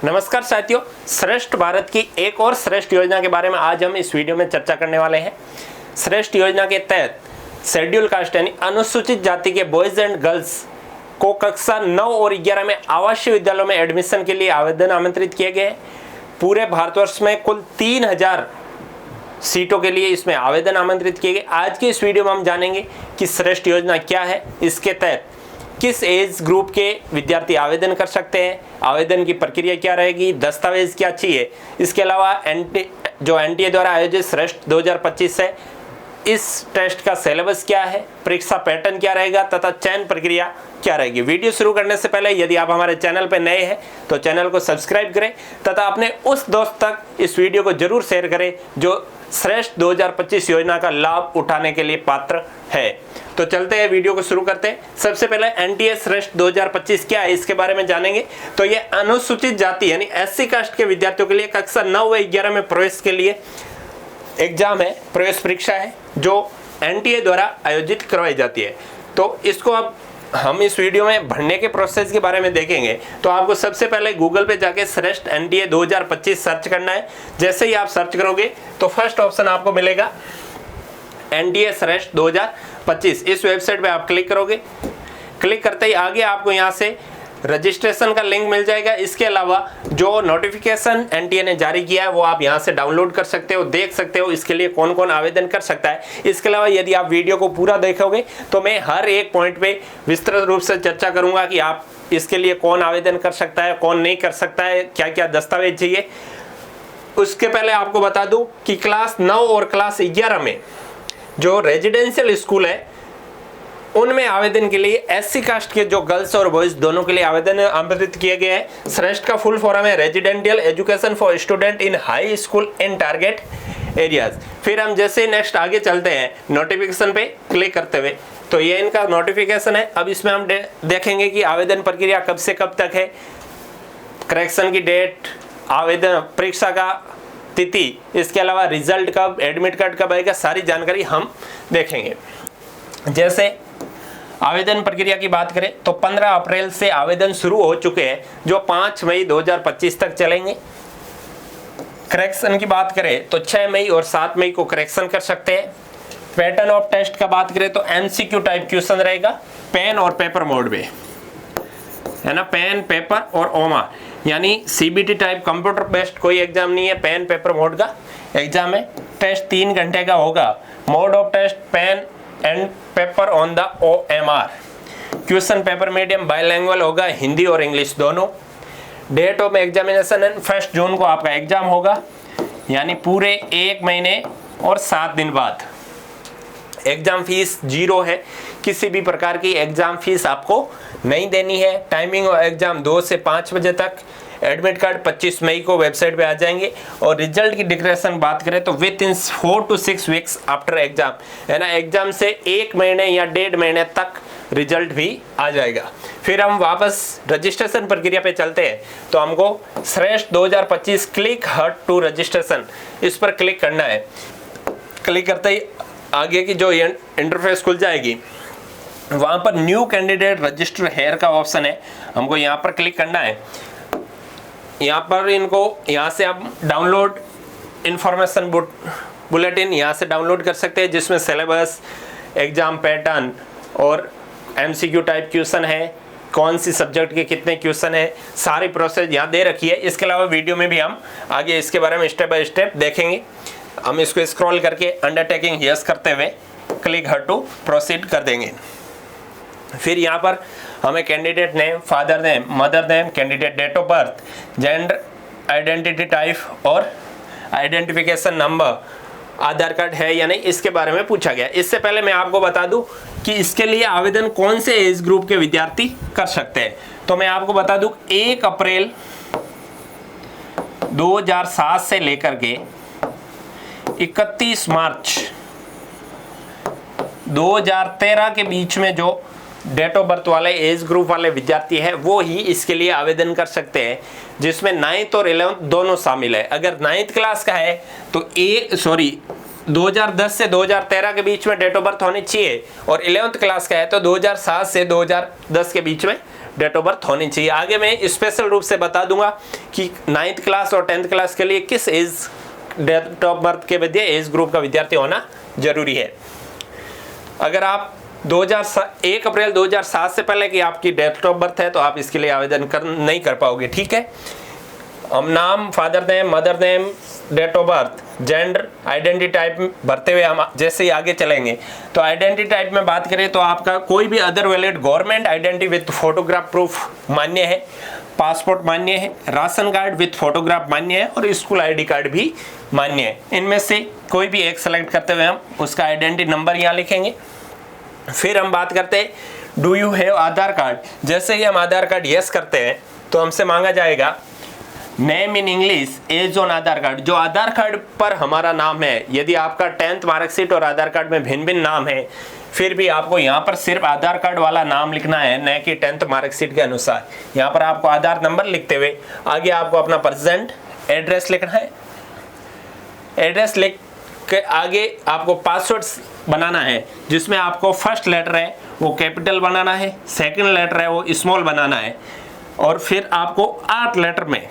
नमस्कार साथियों, श्रेष्ठ भारत की एक और श्रेष्ठ योजना के बारे में आज हम इस वीडियो में चर्चा करने वाले हैं। श्रेष्ठ योजना के तहत शेड्यूल कास्ट यानी अनुसूचित जाति के बॉयज एंड गर्ल्स को कक्षा 9 और 11 में आवासीय विद्यालयों में एडमिशन के लिए आवेदन आमंत्रित किए गए। पूरे भारतवर्ष में कुल 3000 सीटों के लिए इसमें आवेदन आमंत्रित किए गए। आज के इस वीडियो में हम जानेंगे कि श्रेष्ठ योजना क्या है, इसके तहत किस एज ग्रुप के विद्यार्थी आवेदन कर सकते हैं, आवेदन की प्रक्रिया क्या रहेगी, दस्तावेज क्या चाहिए। इसके अलावा एनटीए द्वारा आयोजित श्रेष्ठ 2025 है, इस टेस्ट का सिलेबस क्या है, परीक्षा पैटर्न क्या रहेगा तथा चयन प्रक्रिया क्या रहेगी। वीडियो शुरू करने से पहले यदि आप हमारे चैनल पर नए हैं तो चैनल को सब्सक्राइब करें तथा अपने उस दोस्त तक इस वीडियो को जरूर शेयर करें जो श्रेष्ठ 2025 योजना का लाभ उठाने के लिए पात्र है। तो चलते हैं, वीडियो को शुरू करते हैं। सबसे पहले एनटीए श्रेष्ठ 2025 क्या है इसके बारे में जानेंगे। तो ये अनुसूचित जाति यानी एससी कास्ट के विद्यार्थियों के लिए कक्षा 9 व 11 में प्रवेश के लिए एग्जाम है, प्रवेश परीक्षा है जो एनटीए द्वारा आयोजित करवाई जाती है। तो इसको अब हम इस वीडियो में भरने के प्रोसेस के बारे में देखेंगे। तो आपको सबसे पहले गूगल पे जाके श्रेष्ठ एनटीए 2025 सर्च करना है। जैसे ही आप सर्च करोगे तो फर्स्ट ऑप्शन आपको मिलेगा एनटीए श्रेष्ठ 2025। इस वेबसाइट पे आप क्लिक करोगे। क्लिक करते ही आगे आपको यहाँ से रजिस्ट्रेशन का लिंक मिल जाएगा। इसके अलावा जो नोटिफिकेशन एनटीए ने जारी किया है वो आप यहाँ से डाउनलोड कर सकते हो, देख सकते हो इसके लिए कौन कौन आवेदन कर सकता है। इसके अलावा यदि आप वीडियो को पूरा देखोगे तो मैं हर एक पॉइंट पे विस्तृत रूप से चर्चा करूँगा कि आप इसके लिए कौन आवेदन कर सकता है, कौन नहीं कर सकता है, क्या क्या दस्तावेज चाहिए। उसके पहले आपको बता दूँ कि क्लास 9 और क्लास 11 में जो रेजिडेंशियल स्कूल है उनमें आवेदन के लिए एससी कास्ट के जो गर्ल्स और बॉयज दोनों के लिए आवेदन आमंत्रित किए गए हैं। श्रेष्ठ का फुल फॉर्म है residential education for student in high school in target areas. फिर हम जैसे नेक्स्ट आगे चलते हैं नोटिफिकेशन पे क्लिक करते हुए, तो ये इनका नोटिफिकेशन है। अब इसमें हम देखेंगे कि आवेदन प्रक्रिया कब से कब तक है, करेक्शन की डेट, आवेदन परीक्षा का तिथि, इसके अलावा रिजल्ट कब, एडमिट कार्ड कब आएगा, सारी जानकारी हम देखेंगे। जैसे आवेदन प्रक्रिया की बात करें तो 15 अप्रैल से आवेदन शुरू हो चुके हैं जो 5 मई 2025 तक चलेंगे। करेक्शन की बात करें तो 6 मई और 7 मई को करेक्शन कर सकते हैं। पैटर्न ऑफ टेस्ट का बात करें तो एमसीक्यू टाइप क्वेश्चन रहेगा पेन और पेपर मोड में, है ना, पेन, पेपर और ओमा, यानी सीबीटी टाइप कंप्यूटर बेस्ड कोई एग्जाम नहीं है, पेन पेपर मोड का एग्जाम है। टेस्ट 3 घंटे का होगा। Mode of test pen and paper on the OMR। Question paper medium bilingual होगा, हिंदी और इंग्लिश दोनों। डेट ऑफ एग्जामिनेशन 1 जून को आपका एग्जाम होगा, यानी पूरे 1 महीने और 7 दिन बाद। एग्जाम फीस 0 है, किसी भी प्रकार की एग्जाम फीस आपको नहीं देनी है। टाइमिंग ऑफ एग्जाम 2 से 5 बजे तक। एडमिट कार्ड 25 मई को वेबसाइट पे आ जाएंगे। और रिजल्ट की डिक्लेरेशन बात करें तो with in 4 to 6 weeks after exam, है ना, एग्जाम से 1 महीने या 1.5 महीने तक रिजल्ट भी आ जाएगा। फिर हम वापस रजिस्ट्रेशन प्रक्रिया पे चलते हैं। तो हमको श्रेष्ठ 2025 क्लिक हट टू रजिस्ट्रेशन, इस पर क्लिक करना है। क्लिक करते ही आगे की जो इंटरफेस खुल जाएगी, वहाँ पर न्यू कैंडिडेट रजिस्टर हेयर का ऑप्शन है, हमको यहाँ पर क्लिक करना है। यहाँ पर यहाँ से आप डाउनलोड इंफॉर्मेशन बुलेटिन यहाँ से डाउनलोड कर सकते हैं, जिसमें सिलेबस, एग्जाम पैटर्न और एमसीक्यू टाइप क्वेश्चन है, कौन सी सब्जेक्ट के कितने क्वेश्चन है, सारी प्रोसेस यहाँ दे रखी है। इसके अलावा वीडियो में भी हम आगे इसके बारे में स्टेप बाय स्टेप देखेंगे। हम इसको स्क्रॉल करके अंडरटेकिंग यस करते हुए क्लिक हर टू प्रोसीड कर देंगे। फिर यहाँ पर हमें candidate name, father name, mother name, candidate date of birth, gender, identity type और आइडेंटिफिकेशन नंबर, आधार कार्ड है या नहीं, इसके बारे में पूछा गया। इससे पहले मैं आपको बता दूं कि इसके लिए आवेदन कौन से एज ग्रुप के विद्यार्थी कर सकते हैं। तो मैं आपको बता दूं 1 अप्रैल 2007 से लेकर के 31 मार्च 2013 के बीच में जो डेट ऑफ बर्थ वाले एज ग्रुप वाले विद्यार्थी है वो ही इसके लिए आवेदन कर सकते हैं, जिसमें 9th और 11th दोनों शामिल है। अगर 9th क्लास का है तो 2010 से 2013 के बीच में डेट ऑफ बर्थ होनी चाहिए, और 11th क्लास का है तो 2007 से 2010 के बीच में डेट ऑफ बर्थ होनी चाहिए। आगे मैं स्पेशल रूप से बता दूंगा कि 9th क्लास और 10th क्लास के लिए किस एज डेट ऑफ बर्थ के विद्या एज ग्रुप का विद्यार्थी होना जरूरी है। अगर आप 1 अप्रैल 2007 से पहले की आपकी डेट ऑफ बर्थ है तो आप इसके लिए आवेदन नहीं कर पाओगे। ठीक है, हम नाम, father name, mother name, date of birth, gender, identity type भरते हुए हम जैसे ही आगे चलेंगे तो आइडेंटिटी टाइप में बात करें तो आपका कोई भी other valid government identity with photograph proof मान्य है, पासपोर्ट मान्य है, राशन कार्ड विथ फोटोग्राफ मान्य है और स्कूल आईडी कार्ड भी मान्य है। इनमें से कोई भी एक सेलेक्ट करते हुए हम उसका आइडेंटिटी नंबर यहाँ लिखेंगे। फिर हम बात करते हैं do you have Aadhaar card. जैसे ही हम आधार कार्ड यस करते हैं तो हमसे मांगा जाएगा name in English as on Aadhaar card. जो आधार कार्ड पर हमारा नाम है, यदि आपका 10th मार्कशीट और आधार कार्ड में भिन्न भिन्न नाम है फिर भी आपको यहाँ पर सिर्फ आधार कार्ड वाला नाम लिखना है, न कि 10th मार्कशीट के अनुसार। यहाँ पर आपको आधार नंबर लिखते हुए आगे आपको अपना प्रेजेंट एड्रेस लिखना है। एड्रेस लिख के आगे आपको पासवर्ड बनाना है जिसमें आपको फर्स्ट लेटर है वो कैपिटल बनाना है, सेकंड लेटर है वो स्मॉल बनाना है और फिर आपको 8 लेटर में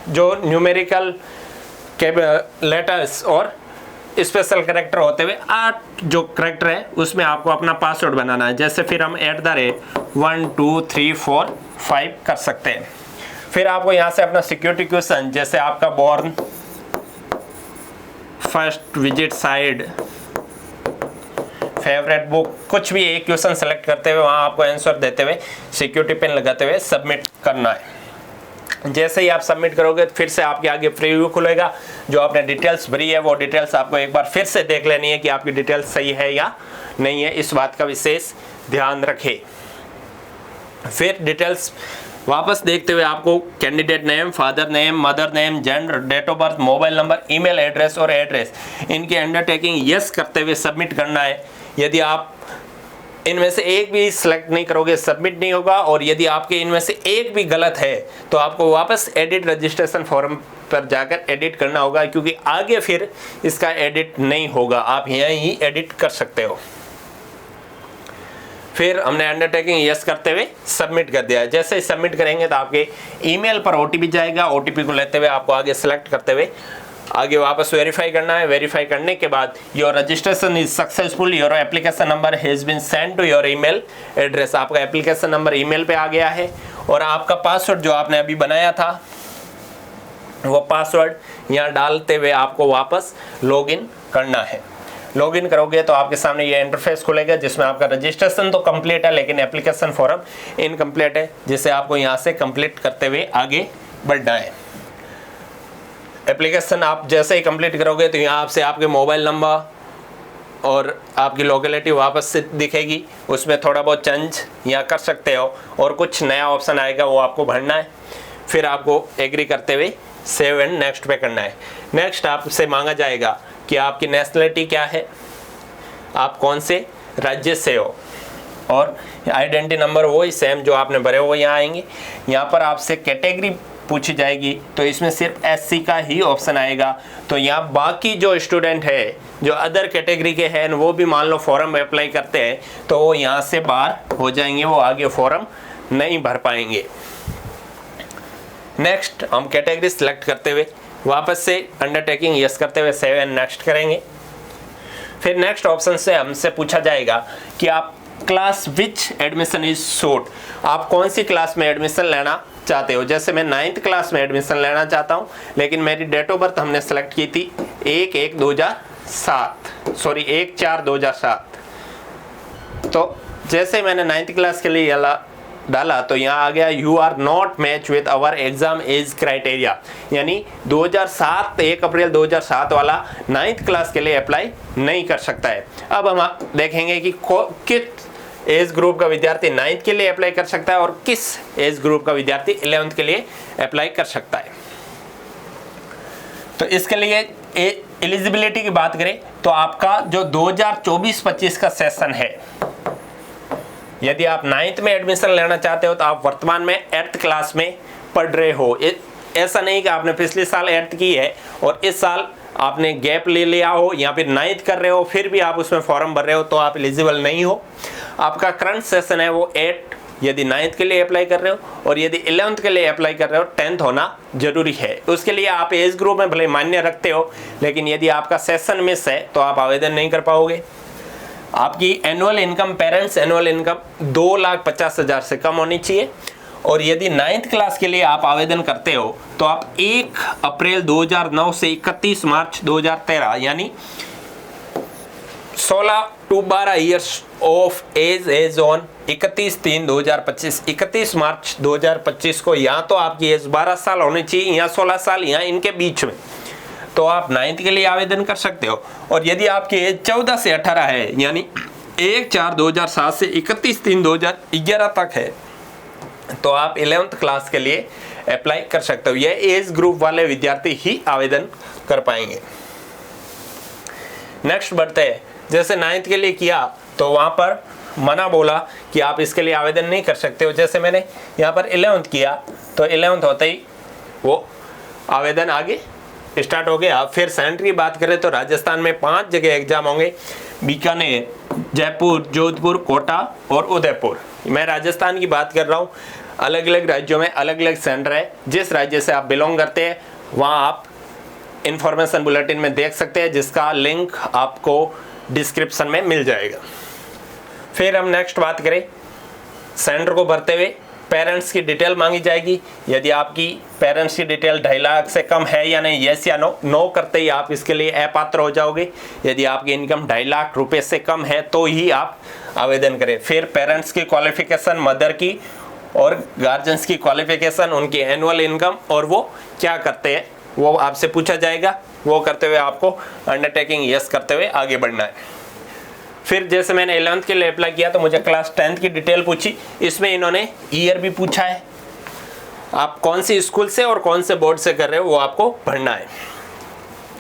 जो न्यूमेरिकल लेटर्स और स्पेशल कैरेक्टर होते हुए 8 जो कैरेक्टर है उसमें आपको अपना पासवर्ड बनाना है। जैसे फिर हम @1 2 3 4 5 कर सकते हैं। फिर आपको यहाँ से अपना सिक्योरिटी क्वेश्चन जैसे आपका born, first visit side, favourite book, कुछ भी एक क्वेश्चन सेलेक्ट करते हुए वहाँ आपको आंसर देते हुए सिक्योरिटी पिन लगाते हुए सबमिट करना है। जैसे ही आप सबमिट करोगे फिर से आपके आगे प्रीव्यू खुलेगा। जो आपने डिटेल्स भरी है वो डिटेल्स आपको एक बार फिर से देख लेनी है कि आपकी डिटेल्स सही है या नहीं है, इस बात का विशेष ध्यान रखें। फिर डिटेल्स वापस देखते हुए आपको candidate name, father name, mother name, gender, date of birth, mobile number, email address और एड्रेस इनकी अंडरटेकिंग यस करते हुए सबमिट करना है। यदि आप इनमें से एक भी सिलेक्ट नहीं करोगे सबमिट नहीं होगा और यदि आपके इनमें से एक भी गलत है तो आपको वापस एडिट रजिस्ट्रेशन फॉर्म पर जाकर एडिट करना होगा, क्योंकि आगे फिर इसका एडिट नहीं होगा, आप यहीं ही एडिट कर सकते हो। फिर हमने अंडरटेकिंग यस करते हुए सबमिट कर दिया। जैसे ही सबमिट करेंगे तो आपके ईमेल पर ओटीपी जाएगा। ओटीपी को लेते हुए आपको आगे सेलेक्ट करते हुए आगे वापस वेरीफाई करना है। वेरीफाई करने के बाद your registration is successful, your application number has been send to your email address. आपका एप्लीकेशन नंबर ईमेल पे आ गया है और आपका पासवर्ड जो आपने अभी बनाया था वो पासवर्ड यहाँ डालते हुए आपको वापस लॉगिन करना है। लॉगिन करोगे तो आपके सामने ये इंटरफेस खुलेगा जिसमें आपका रजिस्ट्रेशन तो कंप्लीट है लेकिन एप्लीकेशन फॉर्म इनकम्प्लीट है, जिसे आपको यहाँ से कंप्लीट करते हुए आगे बढ़ना है। एप्लीकेशन आप जैसे ही कंप्लीट करोगे तो यहाँ आपसे आपके मोबाइल नंबर और आपकी लोकेलिटी वापस से दिखेगी, उसमें थोड़ा बहुत चेंज यहाँ कर सकते हो और कुछ नया ऑप्शन आएगा वो आपको भरना है। फिर आपको एग्री करते हुए सेव एंड नेक्स्ट पे करना है। नेक्स्ट आपसे मांगा जाएगा कि आपकी नेशनलिटी क्या है, आप कौन से राज्य से हो और आइडेंटिटी नंबर वही सेम जो आपने भरे हुए यहाँ आएंगे। यहाँ पर आपसे कैटेगरी पूछी जाएगी तो इसमें सिर्फ एससी का ही ऑप्शन आएगा। तो यहाँ बाकी जो स्टूडेंट है जो अदर कैटेगरी के हैं वो भी मान लो फॉर्म अप्लाई करते हैं तो वो यहाँ से बाहर हो जाएंगे, वो आगे फॉर्म नहीं भर पाएंगे। नेक्स्ट हम कैटेगरी सिलेक्ट करते हुए वापस से अंडरटेकिंग यस करते हुए सेव एंड नेक्स्ट करेंगे। फिर नेक्स्ट ऑप्शन से हमसे पूछा जाएगा कि आप class which admission is suit, आप कौन सी क्लास में एडमिशन लेना चाहते हो। जैसे मैं 9th क्लास में एडमिशन लेना चाहता हूँ लेकिन मेरी डेट ऑफ बर्थ हमने सेलेक्ट की थी 1/4/2007। तो जैसे मैंने 9th क्लास के लिए डाला तो यहाँ आ गया you are not match with our exam age criteria, यानी 1 अप्रैल 2007 वाला 9th क्लास के लिए अप्लाई नहीं कर सकता है। अब हम देखेंगे कि किस एज ग्रुप का विद्यार्थी 9th के लिए अप्लाई कर सकता है और किस एज ग्रुप का विद्यार्थी 11th के लिए अप्लाई कर सकता है। तो इसके लिए एलिजिबिलिटी की बात करें तो आपका जो 2024-25 का सेशन है, यदि आप 9th में एडमिशन लेना चाहते हो तो आप वर्तमान में 8th क्लास में पढ़ रहे हो। ऐसा नहीं कि आपने पिछले साल 8th की है और इस साल आपने गैप ले लिया हो या फिर 9th कर रहे हो फिर भी आप उसमें फॉर्म भर रहे हो तो आप एलिजिबल नहीं हो। आपका करंट सेशन है वो यदि 9th के लिए अप्लाई कर रहे हो, और यदि 11th के लिए अप्लाई कर रहे हो 10th होना जरूरी है। उसके लिए आप एज ग्रुप में भले मान्य रखते हो, लेकिन यदि आपका सेशन मिस है तो आप आवेदन नहीं कर पाओगे। आपकी annual income, parents annual income 2,50,000 से कम होनी चाहिए। और यदि 9th क्लास के लिए आप आवेदन करते हो तो आप 1 अप्रैल 2009 से 31 मार्च 2013 यानी 16 to 12 years of age on 31/3/2025, 31 मार्च 2025 को या तो आपकी एज 12 साल होनी चाहिए या 16 साल या इनके बीच में, तो आप 9th के लिए आवेदन कर सकते हो। और यदि आपकी एज 14 से 18 है यानी 1/4/2007 से 31/3/2011 तक है, तो आप 11th क्लास के लिए अप्लाई कर सकते हो। यह एज ग्रुप वाले विद्यार्थी ही आवेदन कर पाएंगे। नेक्स्ट बढ़ते हैं। जैसे 9th के लिए किया तो वहाँ पर मना बोला कि आप इसके लिए आवेदन नहीं कर सकते हो। जैसे मैंने यहाँ पर 11th किया तो 11th होते ही वो आवेदन आगे स्टार्ट हो गया। फिर सेंटर की बात करें तो राजस्थान में 5 जगह एग्जाम होंगे, बीकानेर, जयपुर, जोधपुर, कोटा और उदयपुर। मैं राजस्थान की बात कर रहा हूँ। अलग अलग राज्यों में अलग अलग सेंटर है। जिस राज्य से आप बिलोंग करते हैं वहाँ आप इंफॉर्मेशन बुलेटिन में देख सकते हैं, जिसका लिंक आपको डिस्क्रिप्शन में मिल जाएगा। फिर हम नेक्स्ट बात करें, सेंटर को भरते हुए पेरेंट्स की डिटेल मांगी जाएगी। यदि आपकी पेरेंट्स की डिटेल 2.5 लाख से कम है या नहीं, येस या नो, नो करते ही आप इसके लिए अपात्र हो जाओगे। यदि आपकी इनकम 2.5 लाख रुपए से कम है तो ही आप आवेदन करें। फिर पेरेंट्स की क्वालिफिकेशन, मदर की और गार्जियंस की क्वालिफिकेशन, उनकी एनुअल इनकम और वो क्या करते हैं वो आपसे पूछा जाएगा। वो करते हुए आपको अंडरटेकिंग यस करते हुए आगे बढ़ना है। फिर जैसे मैंने 11th के लिए अप्लाई किया तो मुझे क्लास 10th की डिटेल पूछी। इसमें इन्होंने ईयर भी पूछा है, आप कौन सी स्कूल से और कौन से बोर्ड से कर रहे हो वो आपको भरना है।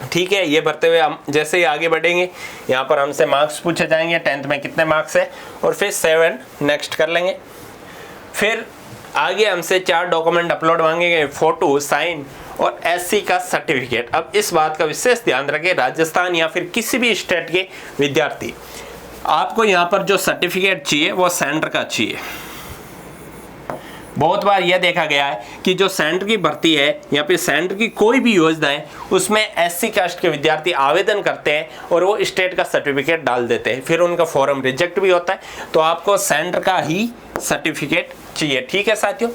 ठीक है, ये भरते हुए हम जैसे ही आगे बढ़ेंगे यहाँ पर हमसे मार्क्स पूछे जाएंगे, 10th में कितने मार्क्स है, और फिर 7 नेक्स्ट कर लेंगे। फिर आगे हमसे 4 डॉक्यूमेंट अपलोड मांगेंगे, फोटो, साइन और एससी का सर्टिफिकेट। अब इस बात का विशेष ध्यान रखें, राजस्थान या फिर किसी भी स्टेट के विद्यार्थी, आपको यहाँ पर जो सर्टिफिकेट चाहिए वो सेंटर का चाहिए। बहुत बार यह देखा गया है कि जो सेंटर की भर्ती है या फिर सेंटर की कोई भी योजना है उसमें एससी कास्ट के विद्यार्थी आवेदन करते हैं और वो स्टेट का सर्टिफिकेट डाल देते हैं, फिर उनका फॉर्म रिजेक्ट भी होता है। तो आपको सेंटर का ही सर्टिफिकेट चाहिए। ठीक है साथियों,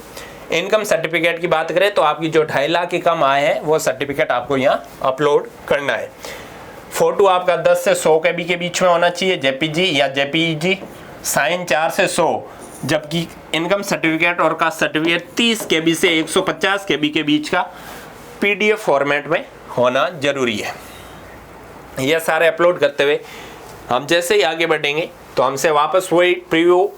इनकम सर्टिफिकेट की बात करें तो आपकी जो 2.5 लाख की कम आय है वो सर्टिफिकेट आपको यहाँ अपलोड करना है। फोटो आपका 10 से 100 KB के बीच में होना चाहिए, जेपीजी या जेपीईजी। साइन 4 से 100, जबकि इनकम सर्टिफिकेट और कास्ट सर्टिफिकेट 30 KB से 150 KB के बीच का PDF फॉर्मेट में होना जरूरी है। यह सारे अपलोड करते हुए हम जैसे ही आगे बढ़ेंगे तो हमसे वापस वही प्रीव्यू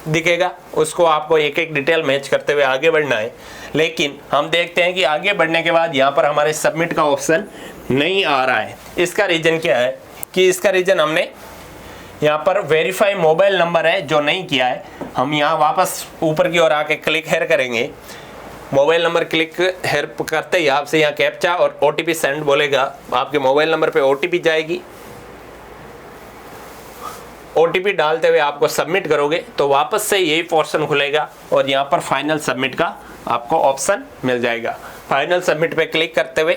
दिखेगा, उसको आपको एक एक डिटेल मैच करते हुए आगे बढ़ना है। लेकिन हम देखते हैं कि आगे बढ़ने के बाद यहाँ पर हमारे सबमिट का ऑप्शन नहीं आ रहा है। इसका रीज़न क्या है कि इसका रीज़न हमने यहाँ पर वेरीफाई मोबाइल नंबर है जो नहीं किया है। हम यहाँ वापस ऊपर की ओर आके क्लिक हेयर करेंगे, मोबाइल नंबर क्लिक हेयर करते ही आपसे यहाँ कैप्चा और OTP सेंड बोलेगा। आपके मोबाइल नंबर पे OTP जाएगी, OTP डालते हुए आपको सबमिट करोगे तो वापस से यही पोर्शन खुलेगा और यहाँ पर फाइनल सबमिट का आपको ऑप्शन मिल जाएगा। फाइनल सबमिट पे क्लिक करते हुए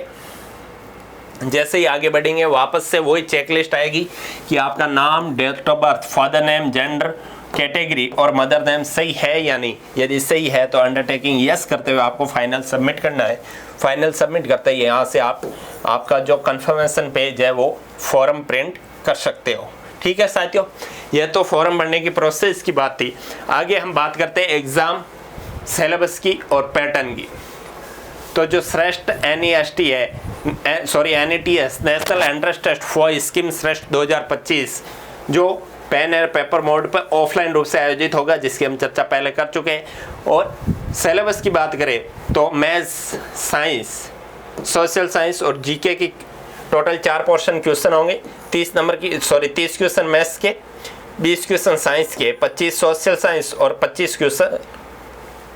जैसे ही आगे बढ़ेंगे वापस से वही चेकलिस्ट आएगी कि आपका नाम, date of birth, father name, gender, category और मदर नेम सही है या नहीं। यदि सही है तो अंडरटेकिंग यस करते हुए आपको फाइनल सबमिट करना है। फाइनल सबमिट करते ही यहाँ से आपका जो कंफर्मेशन पेज है वो फॉर्म प्रिंट कर सकते हो। ठीक है साथियों, यह तो फॉर्म भरने की प्रोसेस की बात थी। आगे हम बात करते हैं एग्ज़ाम सिलेबस की और पैटर्न की। तो जो श्रेष्ठ NEST है, sorry NETS, national entrance test for scheme Shreshta 2025, जो पेन और पेपर मोड पर ऑफलाइन रूप से आयोजित होगा, जिसकी हम चर्चा पहले कर चुके हैं। और सिलेबस की बात करें तो मैथ्स, साइंस, सोशल साइंस और जीके की टोटल 4 पोर्शन क्वेश्चन होंगे। 30 क्वेश्चन मैथ्स के, 20 क्वेश्चन साइंस के, 25 सोशल साइंस और 25 क्वेश्चन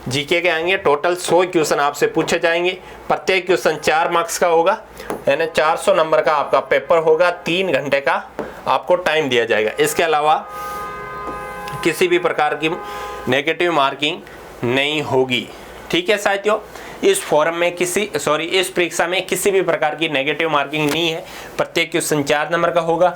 जीके के आएंगे। टोटल 100 क्वेश्चन आपसे पूछे जाएंगे। प्रत्येक क्वेश्चन 4 मार्क्स का होगा, यानी 400 नंबर का आपका पेपर होगा। 3 घंटे का आपको टाइम दिया जाएगा। इसके अलावा किसी भी प्रकार की नेगेटिव मार्किंग नहीं होगी। ठीक है साथियों, इस फॉरम में इस परीक्षा में किसी भी प्रकार की नेगेटिव मार्किंग नहीं है। प्रत्येक क्वेश्चन 4 नंबर का होगा।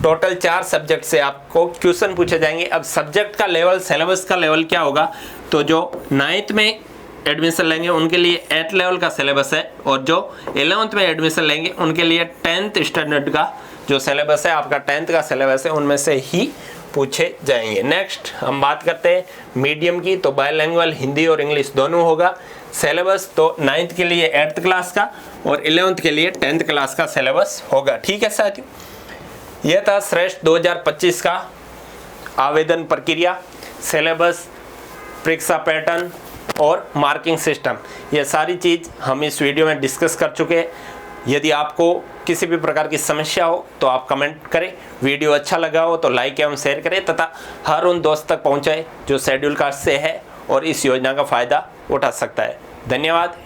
टोटल 4 सब्जेक्ट से आपको क्वेश्चन पूछे जाएंगे। अब सब्जेक्ट का लेवल, सिलेबस का लेवल क्या होगा, तो जो 9th में एडमिशन लेंगे उनके लिए 8 लेवल का सिलेबस है, और जो 11th में एडमिशन लेंगे उनके लिए 10th स्टैंडर्ड का जो सिलेबस है, आपका 10th का सिलेबस है, उनमें से ही पूछे जाएंगे। नेक्स्ट हम बात करते हैं मीडियम की, तो बायलैंग्वेज हिंदी और इंग्लिश दोनों होगा। सिलेबस तो 9th के लिए 8th क्लास का और 11th के लिए 10th क्लास का सिलेबस होगा। ठीक है साथियों, यह था श्रेष्ठ 2025 का आवेदन प्रक्रिया, सिलेबस, परीक्षा पैटर्न और मार्किंग सिस्टम। ये सारी चीज़ हम इस वीडियो में डिस्कस कर चुके हैं। यदि आपको किसी भी प्रकार की समस्या हो तो आप कमेंट करें। वीडियो अच्छा लगा हो तो लाइक एवं शेयर करें तथा हर उन दोस्त तक पहुंचाएं जो शेड्यूल कास्ट से है और इस योजना का फ़ायदा उठा सकता है। धन्यवाद।